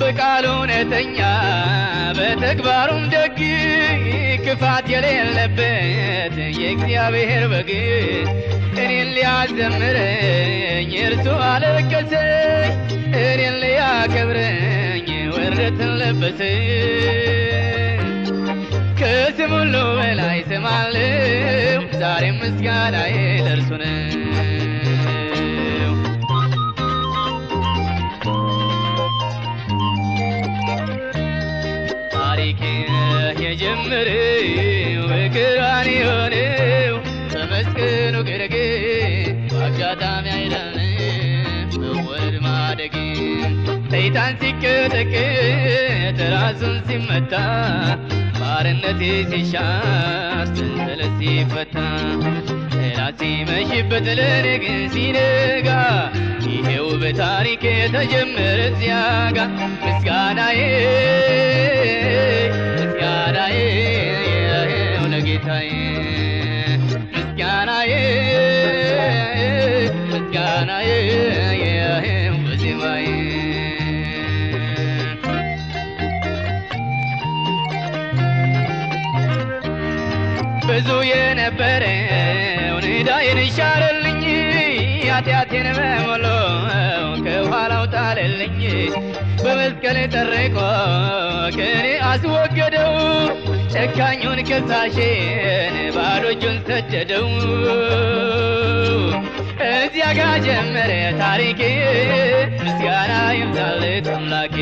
በቃሉ እውነተኛ በተግባሩም ደግ ክፋት የሌለበት የእግዚአብሔር በግ እኔን ሊያዘምረኝ እርሱ አለቀሰኝ እኔን ሊያከብረኝ ወረትን ለበሰ ከስም ሁሉ በላይ ስም አለው ዛሬም ምስጋናዬ ለእርሱ ነው የጀመረው በቀራንዮ ነው በመስቀሉ ግርጌ በአጋጣሚ አይደለም መወለድ ማደግ ሰይጣን ሲቀጠቀጥ ራሱን ሲመታ ባርነቴ ሲሻር ሰንሰለት ሲፈታ ጠላት ሲመሽበት ለእኔ ግን ሲነጋ ይሄው በታሪኬ ተጀመረ እዚያ ጋ ምስጋናዬ ለጌታዬ ምስጋናዬ በዜማዬ ብዙ የነበረው ዕዳዬን ሻረልኝ ኃጢአቴን በሙሉ ከኋላው ጣለልኝ በመስቀል ጠርቆ ከኔ አስወገደው ጨካኙን ከሳሼን ባዶ እጁን ሰደደው እዚያ ጋ ጀመረ ታሪኬ ምስጋና ይብዛለት አምላኬ